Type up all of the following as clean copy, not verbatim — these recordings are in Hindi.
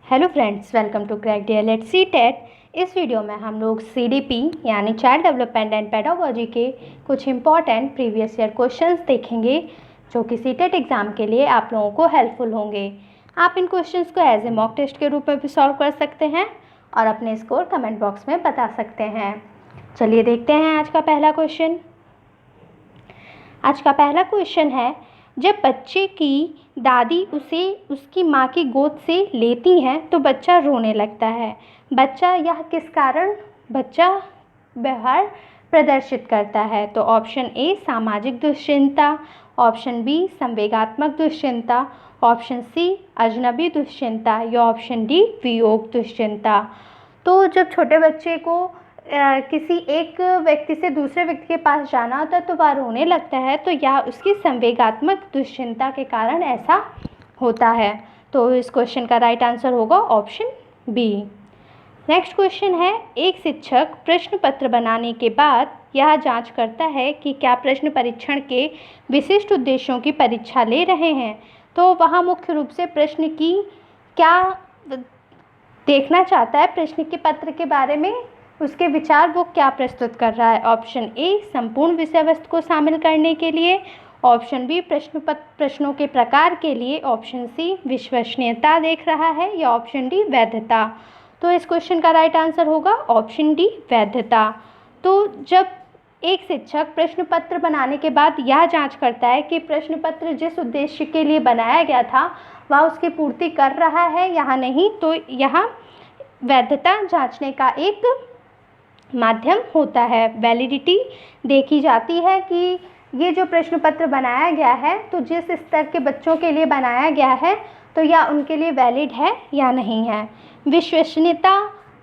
Hello friends, welcome to crack DElEd CTET. इस वीडियो में हम लोग सीडीपी यानी चाइल्ड डेवलपमेंट एंड पेडागोजी के कुछ इंपॉर्टेंट प्रीवियस ईयर क्वेश्चंस देखेंगे जो कि सीटेट एग्ज़ाम के लिए आप लोगों को हेल्पफुल होंगे। आप इन क्वेश्चंस को एज ए मॉक टेस्ट के रूप में भी सॉल्व कर सकते हैं और अपने स्कोर कमेंट बॉक्स में बता सकते हैं। चलिए देखते हैं आज का पहला क्वेश्चन। आज का पहला क्वेश्चन है, जब बच्चे की दादी उसे उसकी माँ की गोद से लेती हैं तो बच्चा रोने लगता है। बच्चा यह किस कारण बच्चा व्यवहार प्रदर्शित करता है? तो ऑप्शन ए सामाजिक दुश्चिंता, ऑप्शन बी संवेगात्मक दुश्चिंता, ऑप्शन सी अजनबी दुश्चिंता या ऑप्शन डी वियोग दुश्चिंता। तो जब छोटे बच्चे को किसी एक व्यक्ति से दूसरे व्यक्ति के पास जाना होता है तो वह रोने लगता है, तो यह उसकी संवेगात्मक दुश्चिंता के कारण ऐसा होता है। तो इस क्वेश्चन का राइट आंसर होगा ऑप्शन बी। नेक्स्ट क्वेश्चन है, एक शिक्षक प्रश्न पत्र बनाने के बाद यह जांच करता है कि क्या प्रश्न परीक्षण के विशिष्ट उद्देश्यों की परीक्षा ले रहे हैं। तो वहाँ मुख्य रूप से प्रश्न की क्या देखना चाहता है, प्रश्न के पत्र के बारे में उसके विचार वो क्या प्रस्तुत कर रहा है। ऑप्शन ए संपूर्ण विषय वस्तु को शामिल करने के लिए, ऑप्शन बी प्रश्नों के प्रकार के लिए, ऑप्शन सी विश्वसनीयता देख रहा है या ऑप्शन डी वैधता। तो इस क्वेश्चन का राइट आंसर होगा ऑप्शन डी वैधता। तो जब एक शिक्षक प्रश्न पत्र बनाने के बाद यह जांच करता है कि प्रश्न पत्र जिस उद्देश्य के लिए बनाया गया था वह उसकी पूर्ति कर रहा है या नहीं, तो यहाँ वैधता जांचने का एक माध्यम होता है। वैलिडिटी देखी जाती है कि ये जो प्रश्न पत्र बनाया गया है तो जिस स्तर के बच्चों के लिए बनाया गया है तो यह उनके लिए वैलिड है या नहीं है। विश्वसनीयता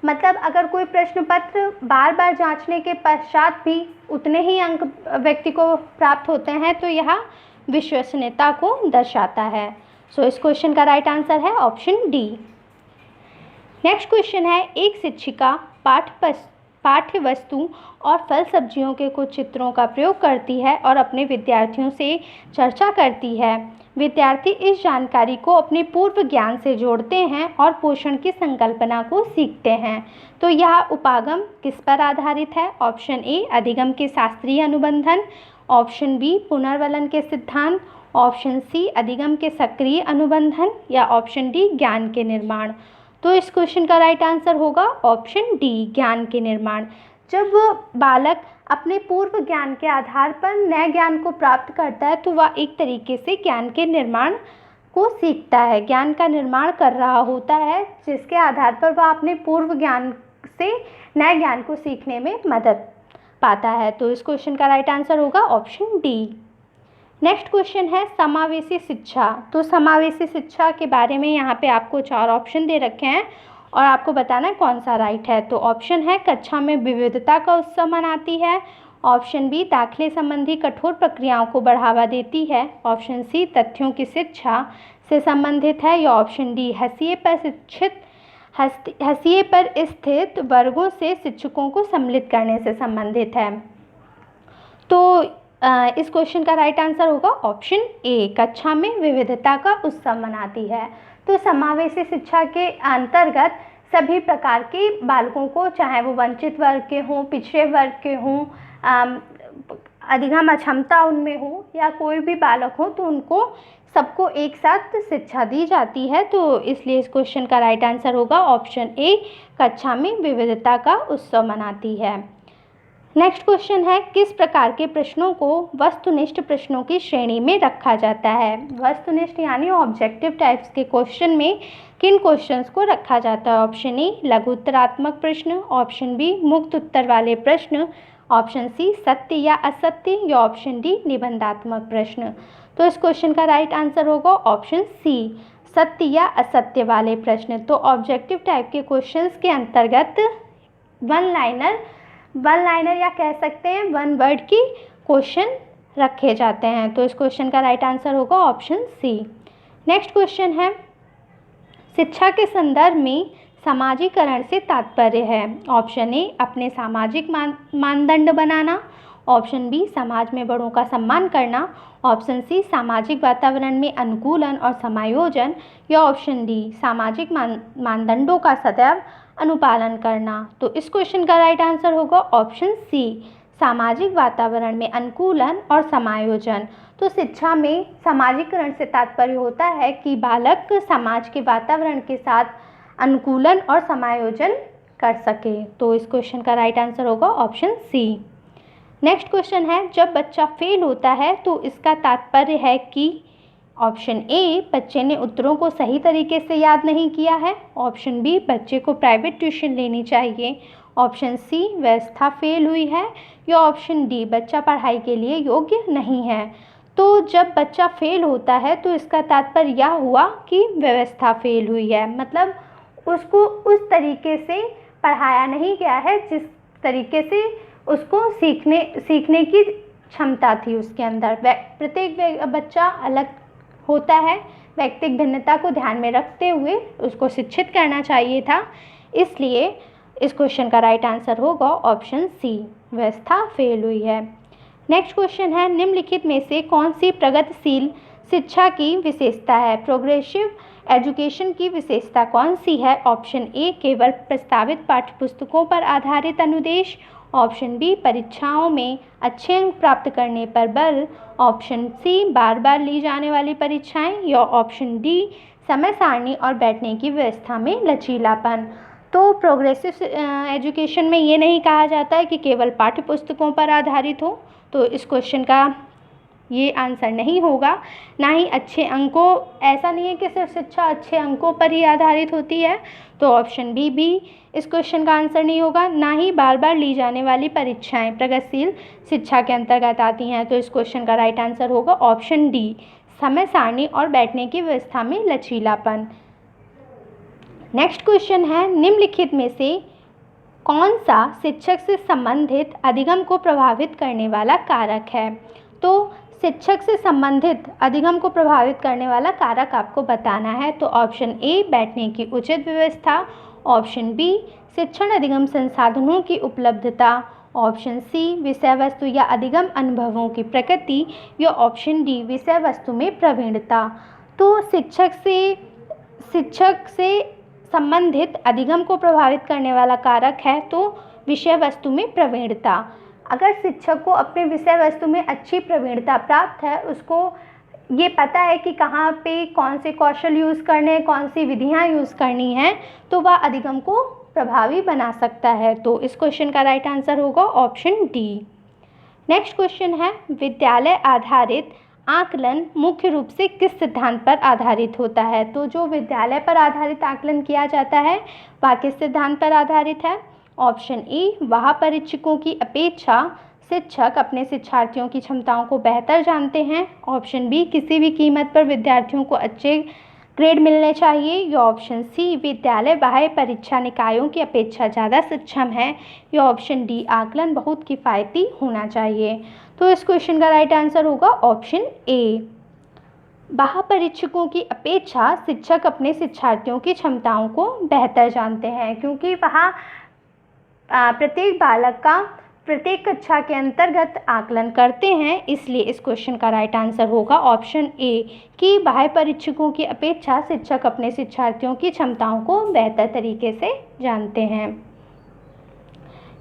मतलब अगर कोई प्रश्न पत्र बार बार जांचने के पश्चात भी उतने ही अंक व्यक्ति को प्राप्त होते हैं तो यह विश्वसनीयता को दर्शाता है। सो इस क्वेश्चन का राइट आंसर है ऑप्शन डी। नेक्स्ट क्वेश्चन है, एक शिक्षिका पाठ्य वस्तु और फल सब्जियों के कुछ चित्रों का प्रयोग करती है और अपने विद्यार्थियों से चर्चा करती है। विद्यार्थी इस जानकारी को अपने पूर्व ज्ञान से जोड़ते हैं और पोषण की संकल्पना को सीखते हैं। तो यह उपागम किस पर आधारित है? ऑप्शन ए अधिगम के शास्त्रीय अनुबंधन, ऑप्शन बी पुनर्वलन के सिद्धांत, ऑप्शन सी अधिगम के सक्रिय अनुबंधन या ऑप्शन डी ज्ञान के निर्माण। तो इस क्वेश्चन का राइट आंसर होगा ऑप्शन डी ज्ञान के निर्माण। जब बालक अपने पूर्व ज्ञान के आधार पर नए ज्ञान को प्राप्त करता है तो वह एक तरीके से ज्ञान के निर्माण को सीखता है, ज्ञान का निर्माण कर रहा होता है जिसके आधार पर वह अपने पूर्व ज्ञान से नए ज्ञान को सीखने में मदद पाता है। तो इस क्वेश्चन का राइट आंसर होगा ऑप्शन डी। नेक्स्ट क्वेश्चन है समावेशी शिक्षा। तो समावेशी शिक्षा के बारे में यहाँ पे आपको 4 ऑप्शन दे रखे हैं और आपको बताना है कौन सा राइट है। तो ऑप्शन है कक्षा में विविधता का उत्सव मनाती है, ऑप्शन बी दाखिले संबंधी कठोर प्रक्रियाओं को बढ़ावा देती है, ऑप्शन सी तथ्यों की शिक्षा से संबंधित है या ऑप्शन डी हंसिए पर स्थित वर्गों से शिक्षकों को सम्मिलित करने से संबंधित है। तो इस क्वेश्चन का राइट आंसर होगा ऑप्शन ए कक्षा में विविधता का उत्सव मनाती है। तो समावेशी शिक्षा के अंतर्गत सभी प्रकार के बालकों को, चाहे वो वंचित वर्ग के हों, पिछड़े वर्ग के हों, अधिगम अक्षमता उनमें हो या कोई भी बालक हो, तो उनको सबको एक साथ शिक्षा दी जाती है। तो इसलिए इस क्वेश्चन का राइट आंसर होगा ऑप्शन ए कक्षा में विविधता का उत्सव मनाती है। नेक्स्ट क्वेश्चन है, किस प्रकार के प्रश्नों को वस्तुनिष्ठ प्रश्नों की श्रेणी में रखा जाता है? वस्तुनिष्ठ यानी ऑब्जेक्टिव टाइप्स के क्वेश्चन में किन क्वेश्चंस को रखा जाता है? ऑप्शन ए लघु उत्तरात्मक प्रश्न, ऑप्शन बी मुक्त उत्तर वाले प्रश्न, ऑप्शन सी सत्य या असत्य या ऑप्शन डी निबंधात्मक प्रश्न। तो इस क्वेश्चन का राइट आंसर होगा ऑप्शन सी सत्य या असत्य वाले प्रश्न। तो ऑब्जेक्टिव टाइप के क्वेश्चंस के अंतर्गत वन लाइनर या कह सकते हैं वन वर्ड की क्वेश्चन रखे जाते हैं। तो इस क्वेश्चन का राइट आंसर होगा ऑप्शन सी। नेक्स्ट क्वेश्चन है, शिक्षा के संदर्भ में सामाजिकरण से तात्पर्य है? ऑप्शन ए अपने सामाजिक मानदंड बनाना, ऑप्शन बी समाज में बड़ों का सम्मान करना, ऑप्शन सी सामाजिक वातावरण में अनुकूलन और समायोजन, या ऑप्शन डी सामाजिक मानदंडों का सदैव अनुपालन करना। तो इस क्वेश्चन का राइट आंसर होगा ऑप्शन सी सामाजिक वातावरण में अनुकूलन और समायोजन। तो शिक्षा में सामाजिकरण से तात्पर्य होता है कि बालक समाज के वातावरण के साथ अनुकूलन और समायोजन कर सके। तो इस क्वेश्चन का राइट आंसर होगा ऑप्शन सी। नेक्स्ट क्वेश्चन है, जब बच्चा फेल होता है तो इसका तात्पर्य है कि ऑप्शन ए बच्चे ने उत्तरों को सही तरीके से याद नहीं किया है, ऑप्शन बी बच्चे को प्राइवेट ट्यूशन लेनी चाहिए, ऑप्शन सी व्यवस्था फेल हुई है, या ऑप्शन डी बच्चा पढ़ाई के लिए योग्य नहीं है। तो जब बच्चा फेल होता है तो इसका तात्पर्य यह हुआ कि व्यवस्था फेल हुई है, मतलब उसको उस तरीके से पढ़ाया नहीं गया है जिस तरीके से उसको सीखने की क्षमता थी उसके अंदर। प्रत्येक बच्चा अलग होता है, व्यक्तिगत भिन्नता को ध्यान में रखते हुए उसको शिक्षित करना चाहिए था, इसलिए इस क्वेश्चन का राइट आंसर होगा ऑप्शन सी व्यवस्था फेल हुई है। नेक्स्ट क्वेश्चन है, निम्नलिखित में से कौन सी प्रगतिशील शिक्षा की विशेषता है? प्रोग्रेसिव एजुकेशन की विशेषता कौन सी है? ऑप्शन ए केवल प्रस्तावित पाठ्यपुस्तकों पर आधारित अनुदेश, ऑप्शन बी परीक्षाओं में अच्छे अंक प्राप्त करने पर बल, ऑप्शन सी बार बार ली जाने वाली परीक्षाएं, या ऑप्शन डी समय सारणी और बैठने की व्यवस्था में लचीलापन। तो प्रोग्रेसिव एजुकेशन में ये नहीं कहा जाता है कि केवल पाठ्य पुस्तकों पर आधारित हो, तो इस क्वेश्चन का ये आंसर नहीं होगा। ना ही अच्छे अंकों, ऐसा नहीं है कि सिर्फ शिक्षा अच्छे अंकों पर ही आधारित होती है, तो ऑप्शन बी भी इस क्वेश्चन का आंसर नहीं होगा। ना ही बार बार ली जाने वाली परीक्षाएं प्रगतिशील शिक्षा के अंतर्गत आती हैं, तो इस क्वेश्चन का राइट आंसर होगा ऑप्शन डी समय सारणी और बैठने की व्यवस्था में लचीलापन। नेक्स्ट क्वेश्चन है, निम्नलिखित में से कौन सा शिक्षक से संबंधित अधिगम को प्रभावित करने वाला कारक है? तो शिक्षक से संबंधित अधिगम को प्रभावित करने वाला कारक आपको बताना है। तो ऑप्शन ए बैठने की उचित व्यवस्था, ऑप्शन बी शिक्षण अधिगम संसाधनों की उपलब्धता, ऑप्शन सी विषय वस्तु या अधिगम अनुभवों की प्रकृति, या ऑप्शन डी विषय वस्तु में प्रवीणता। तो शिक्षक से संबंधित अधिगम को प्रभावित करने वाला कारक है तो विषय वस्तु में प्रवीणता। अगर शिक्षक को अपने विषय वस्तु में अच्छी प्रवीणता प्राप्त है, उसको ये पता है कि कहाँ पे कौन से कौशल यूज़ करने, कौन सी विधियाँ यूज़ करनी हैं, तो वह अधिगम को प्रभावी बना सकता है। तो इस क्वेश्चन का राइट आंसर होगा ऑप्शन डी। नेक्स्ट क्वेश्चन है, विद्यालय आधारित आकलन मुख्य रूप से किस सिद्धांत पर आधारित होता है? तो जो विद्यालय पर आधारित आकलन किया जाता है वह किस सिद्धांत पर आधारित है? ऑप्शन ए वह परीक्षकों की अपेक्षा शिक्षक अपने शिक्षार्थियों की क्षमताओं को बेहतर जानते हैं, ऑप्शन बी किसी भी कीमत पर विद्यार्थियों को अच्छे ग्रेड मिलने चाहिए, या ऑप्शन सी विद्यालय बाह्य परीक्षा निकायों की अपेक्षा ज़्यादा सक्षम है, या ऑप्शन डी आकलन बहुत किफ़ायती होना चाहिए। तो इस क्वेश्चन का राइट आंसर होगा ऑप्शन ए बाह्य परीक्षकों की अपेक्षा शिक्षक अपने शिक्षार्थियों की क्षमताओं को बेहतर जानते हैं, क्योंकि वहाँ प्रत्येक बालक का प्रत्येक कक्षा के अंतर्गत आकलन करते हैं, इसलिए इस क्वेश्चन का राइट आंसर होगा ऑप्शन ए कि बाह्य परीक्षकों की अपेक्षा शिक्षक अपने शिक्षार्थियों की क्षमताओं को बेहतर तरीके से जानते हैं।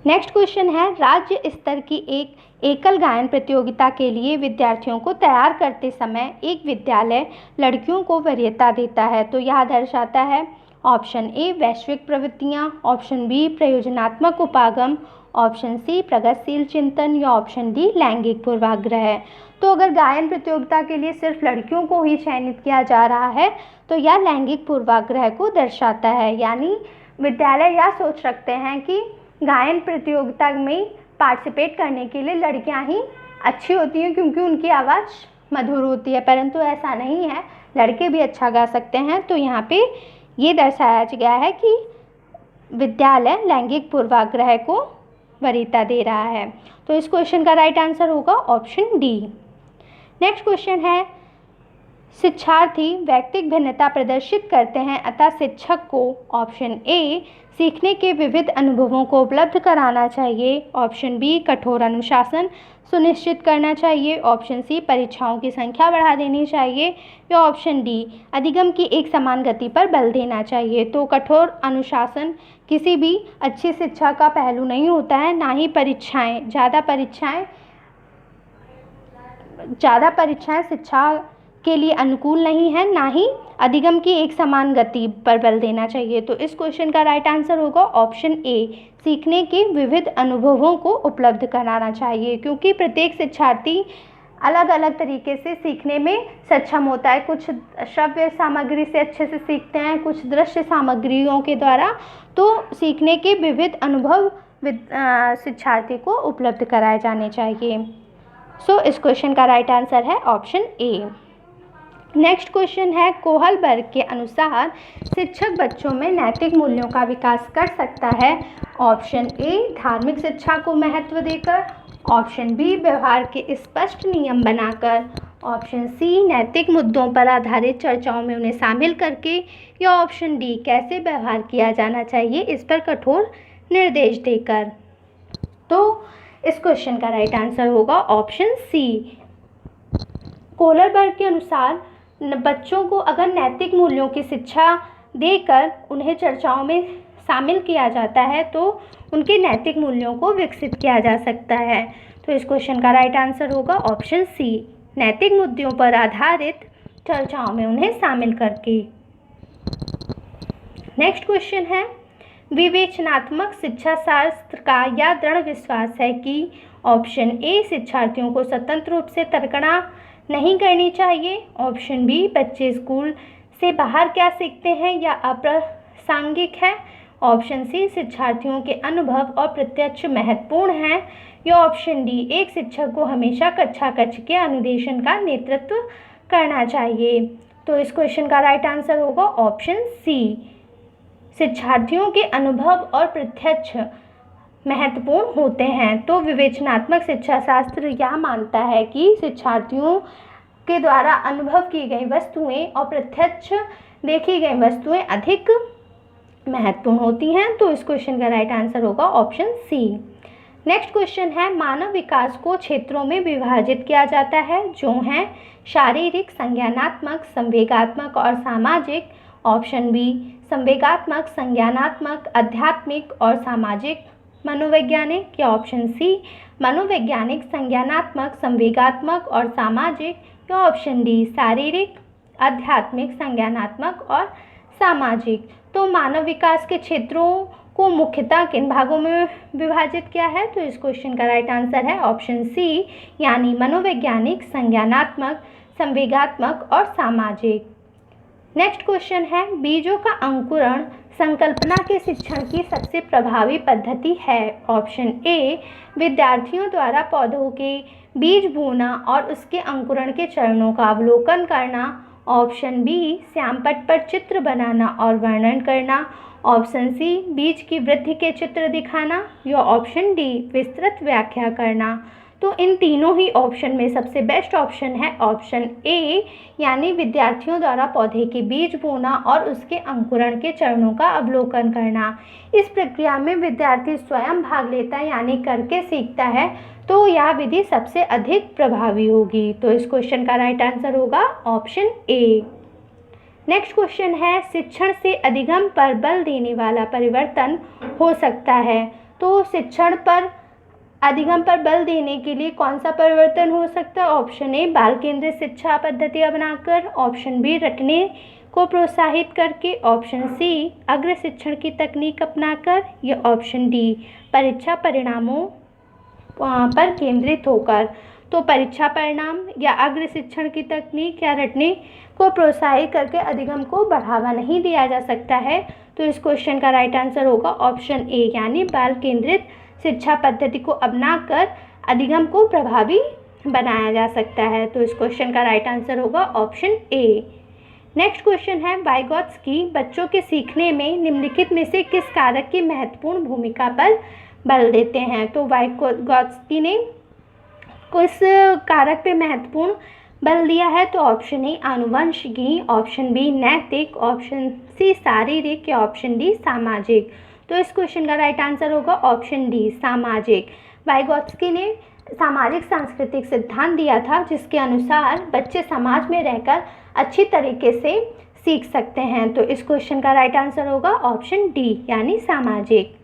नेक्स्ट क्वेश्चन है, राज्य स्तर की एक एकल गायन प्रतियोगिता के लिए विद्यार्थियों को तैयार करते समय एक विद्यालय लड़कियों को वरीयता देता है, तो यह दर्शाता है ऑप्शन ए वैश्विक प्रवृत्तियाँ, ऑप्शन बी प्रयोजनात्मक उपागम, ऑप्शन सी प्रगतिशील चिंतन, या ऑप्शन डी लैंगिक पूर्वाग्रह। तो अगर गायन प्रतियोगिता के लिए सिर्फ लड़कियों को ही चयनित किया जा रहा है तो यह लैंगिक पूर्वाग्रह को दर्शाता है, यानी विद्यालय यह सोच रखते हैं कि गायन प्रतियोगिता में पार्टिसिपेट करने के लिए लड़कियां ही अच्छी होती हैं क्योंकि उनकी आवाज़ मधुर होती है, परंतु ऐसा नहीं है, लड़के भी अच्छा गा सकते हैं। तो यहाँ पे ये दर्शाया गया है कि विद्यालय लैंगिक पूर्वाग्रह को वरीयता दे रहा है, तो इस क्वेश्चन का राइट आंसर होगा ऑप्शन डी। नेक्स्ट क्वेश्चन है, शिक्षार्थी व्यक्तिगत भिन्नता प्रदर्शित करते हैं, अतः शिक्षक को ऑप्शन ए सीखने के विविध अनुभवों को उपलब्ध कराना चाहिए, ऑप्शन बी कठोर अनुशासन सुनिश्चित करना चाहिए, ऑप्शन सी परीक्षाओं की संख्या बढ़ा देनी चाहिए, या ऑप्शन डी अधिगम की एक समान गति पर बल देना चाहिए। तो कठोर अनुशासन किसी भी अच्छी शिक्षा का पहलू नहीं होता है, ना ही ज़्यादा परीक्षाएं शिक्षा के लिए अनुकूल नहीं है, ना ही अधिगम की एक समान गति पर बल देना चाहिए। तो इस क्वेश्चन का राइट आंसर होगा ऑप्शन ए, सीखने के विविध अनुभवों को उपलब्ध कराना चाहिए, क्योंकि प्रत्येक शिक्षार्थी अलग अलग तरीके से सीखने में सक्षम होता है। कुछ श्रव्य सामग्री से अच्छे से सीखते हैं, कुछ दृश्य सामग्रियों के द्वारा। तो सीखने के विविध अनुभव शिक्षार्थी को उपलब्ध कराए जाने चाहिए। सो इस क्वेश्चन का राइट आंसर है ऑप्शन ए। नेक्स्ट क्वेश्चन है, कोहलबर्ग के अनुसार शिक्षक बच्चों में नैतिक मूल्यों का विकास कर सकता है, ऑप्शन ए धार्मिक शिक्षा को महत्व देकर, ऑप्शन बी व्यवहार के स्पष्ट नियम बनाकर, ऑप्शन सी नैतिक मुद्दों पर आधारित चर्चाओं में उन्हें शामिल करके, या ऑप्शन डी कैसे व्यवहार किया जाना चाहिए इस पर कठोर निर्देश देकर। तो इस क्वेश्चन का राइट आंसर होगा ऑप्शन सी। कोहलबर्ग के अनुसार बच्चों को अगर नैतिक मूल्यों की शिक्षा देकर उन्हें चर्चाओं में शामिल किया जाता है तो उनके नैतिक मूल्यों को विकसित किया जा सकता है। तो इस क्वेश्चन का राइट आंसर होगा ऑप्शन सी, नैतिक मुद्दों पर आधारित चर्चाओं में उन्हें शामिल करके। नेक्स्ट क्वेश्चन है, विवेचनात्मक शिक्षा शास्त्र का यह दृढ़ विश्वास है कि ऑप्शन ए शिक्षार्थियों को स्वतंत्र रूप से तर्कना नहीं करनी चाहिए, ऑप्शन बी बच्चे स्कूल से बाहर क्या सीखते हैं या अप्रासंगिक है, ऑप्शन सी शिक्षार्थियों के अनुभव और प्रत्यक्ष महत्वपूर्ण हैं, या ऑप्शन डी एक शिक्षक को हमेशा कक्षा कक्ष के अनुदेशन का नेतृत्व करना चाहिए। तो इस क्वेश्चन का राइट आंसर होगा ऑप्शन सी, शिक्षार्थियों के अनुभव और प्रत्यक्ष महत्वपूर्ण होते हैं। तो विवेचनात्मक शिक्षा शास्त्र यह मानता है कि शिक्षार्थियों के द्वारा अनुभव की गई वस्तुएं और प्रत्यक्ष देखी गई वस्तुएं अधिक महत्वपूर्ण होती हैं। तो इस क्वेश्चन का राइट आंसर होगा ऑप्शन सी। नेक्स्ट क्वेश्चन है, मानव विकास को क्षेत्रों में विभाजित किया जाता है जो हैं शारीरिक, संज्ञानात्मक, संवेगात्मक और सामाजिक, ऑप्शन बी संवेगात्मक, संज्ञानात्मक, आध्यात्मिक और सामाजिक, मनोवैज्ञानिक, या ऑप्शन सी मनोवैज्ञानिक, संज्ञानात्मक, संवेगात्मक और सामाजिक, या ऑप्शन डी शारीरिक, आध्यात्मिक, संज्ञानात्मक और सामाजिक। तो मानव विकास के क्षेत्रों को मुख्यतः किन भागों में विभाजित किया है? तो इस क्वेश्चन का राइट आंसर है ऑप्शन सी, यानी मनोवैज्ञानिक, संज्ञानात्मक, संवेगात्मक और सामाजिक। नेक्स्ट क्वेश्चन है, बीजों का अंकुरण संकल्पना के शिक्षण की सबसे प्रभावी पद्धति है, ऑप्शन ए विद्यार्थियों द्वारा पौधों के बीज बोना और उसके अंकुरण के चरणों का अवलोकन करना, ऑप्शन बी श्यामपट्ट पर चित्र बनाना और वर्णन करना, ऑप्शन सी बीज की वृद्धि के चित्र दिखाना, या ऑप्शन डी विस्तृत व्याख्या करना। तो इन तीनों ही ऑप्शन में सबसे बेस्ट ऑप्शन है ऑप्शन ए, यानी विद्यार्थियों द्वारा पौधे के बीज बोना और उसके अंकुरण के चरणों का अवलोकन करना। इस प्रक्रिया में विद्यार्थी स्वयं भाग लेता है, यानी करके सीखता है, तो यह विधि सबसे अधिक प्रभावी होगी। तो इस क्वेश्चन का राइट आंसर होगा ऑप्शन ए। नेक्स्ट क्वेश्चन है, शिक्षण से अधिगम पर बल देने वाला परिवर्तन हो सकता है। तो शिक्षण पर अधिगम पर बल देने के लिए कौन सा परिवर्तन हो सकता है? ऑप्शन ए बाल केंद्रित शिक्षा पद्धति अपनाकर, ऑप्शन बी रटने को प्रोत्साहित करके, ऑप्शन सी अग्र शिक्षण की तकनीक अपनाकर, या ऑप्शन डी परीक्षा परिणामों पर केंद्रित होकर। तो परीक्षा परिणाम या अग्र शिक्षण की तकनीक या रटने को प्रोत्साहित करके अधिगम को बढ़ावा नहीं दिया जा सकता है। तो इस क्वेश्चन का राइट आंसर होगा ऑप्शन ए, यानी बाल केंद्रित शिक्षा पद्धति को अपनाकर अधिगम को प्रभावी बनाया जा सकता है। तो इस क्वेश्चन का राइट आंसर होगा ऑप्शन ए। नेक्स्ट क्वेश्चन है, वाइगोत्स्की बच्चों के सीखने में निम्नलिखित में से किस कारक की महत्वपूर्ण भूमिका पर बल देते हैं? तो वाइगोत्स्की ने किस कारक पे महत्वपूर्ण बल दिया है, तो ऑप्शन ए आनुवंशिकी, ऑप्शन बी नैतिक, ऑप्शन सी शारीरिक या ऑप्शन डी सामाजिक। तो इस क्वेश्चन का राइट आंसर होगा ऑप्शन डी सामाजिक। वाइगोत्स्की ने सामाजिक सांस्कृतिक सिद्धांत दिया था जिसके अनुसार बच्चे समाज में रहकर अच्छी तरीके से सीख सकते हैं। तो इस क्वेश्चन का राइट आंसर होगा ऑप्शन डी यानी सामाजिक।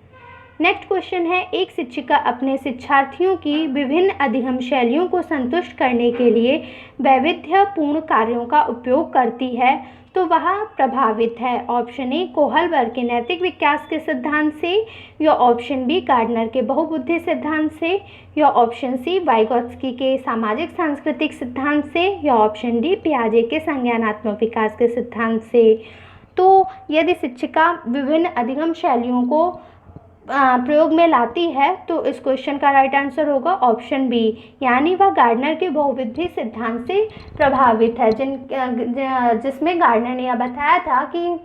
नेक्स्ट क्वेश्चन है, एक शिक्षिका अपने शिक्षार्थियों की विभिन्न अधिगम शैलियों को संतुष्ट करने के लिए वैविध्यपूर्ण कार्यों का उपयोग करती है, तो वह प्रभावित है। ऑप्शन ए कोहलबर्ग के नैतिक विकास के सिद्धांत से, या ऑप्शन बी गार्डनर के बहुबुद्धि सिद्धांत से, या ऑप्शन सी वाइगोत्स्की के सामाजिक सांस्कृतिक सिद्धांत से, या ऑप्शन डी पियाजे के संज्ञानात्मक विकास के सिद्धांत से। तो यदि शिक्षिका विभिन्न अधिगम शैलियों को प्रयोग में लाती है, तो इस क्वेश्चन का राइट आंसर होगा ऑप्शन बी, यानी वह गार्डनर के बहुविधि सिद्धांत से प्रभावित है, जिसमें गार्डनर ने यह बताया था कि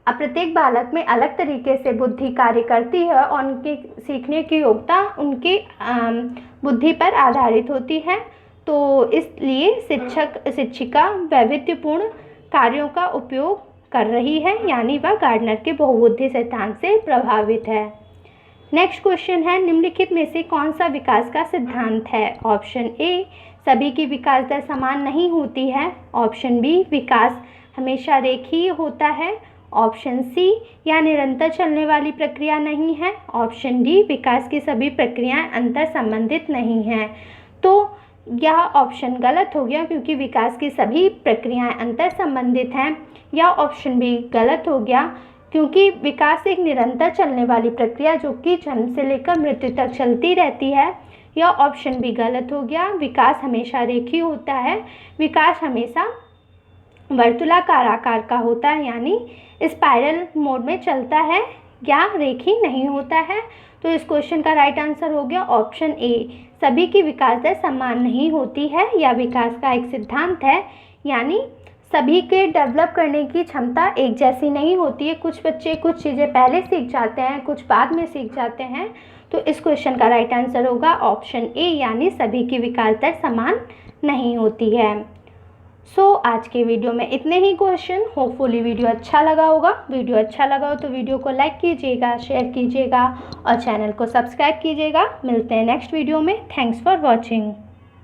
प्रत्येक बालक में अलग तरीके से बुद्धि कार्य करती है और उनके सीखने की योग्यता उनकी बुद्धि पर आधारित होती है। तो इसलिए शिक्षिका वैविध्यपूर्ण कार्यों का उपयोग कर रही है, यानी वह गार्डनर के बहुबुद्धि सिद्धांत से प्रभावित है। नेक्स्ट क्वेश्चन है, निम्नलिखित में से कौन सा विकास का सिद्धांत है? ऑप्शन ए सभी की विकास दर समान नहीं होती है, ऑप्शन बी विकास हमेशा रेखीय होता है, ऑप्शन सी यह निरंतर चलने वाली प्रक्रिया नहीं है, ऑप्शन डी विकास की सभी प्रक्रियाएं अंतर संबंधित नहीं हैं। तो यह ऑप्शन गलत हो गया क्योंकि विकास की सभी प्रक्रियाएं अंतर संबंधित हैं, या ऑप्शन बी गलत हो गया क्योंकि विकास एक निरंतर चलने वाली प्रक्रिया जो कि जन्म से लेकर मृत्यु तक चलती रहती है, या ऑप्शन बी गलत हो गया विकास हमेशा रेखीय होता है, विकास हमेशा वर्तुलाकार आकार का होता है, यानी स्पाइरल मोड में चलता है या रेखीय नहीं होता है। तो इस क्वेश्चन का राइट आंसर हो गया ऑप्शन ए, सभी की विकास दर समान नहीं होती है, या विकास का एक सिद्धांत है, यानी सभी के डेवलप करने की क्षमता एक जैसी नहीं होती है। कुछ बच्चे कुछ चीज़ें पहले सीख जाते हैं, कुछ बाद में सीख जाते हैं। तो इस क्वेश्चन का राइट आंसर होगा ऑप्शन ए, यानी सभी की विकास दर समान नहीं होती है। आज के वीडियो में इतने ही क्वेश्चन। होपफुली वीडियो अच्छा लगा होगा। वीडियो अच्छा लगा हो तो वीडियो को लाइक कीजिएगा, शेयर कीजिएगा और चैनल को सब्सक्राइब कीजिएगा। मिलते हैं नेक्स्ट वीडियो में। Thanks for watching.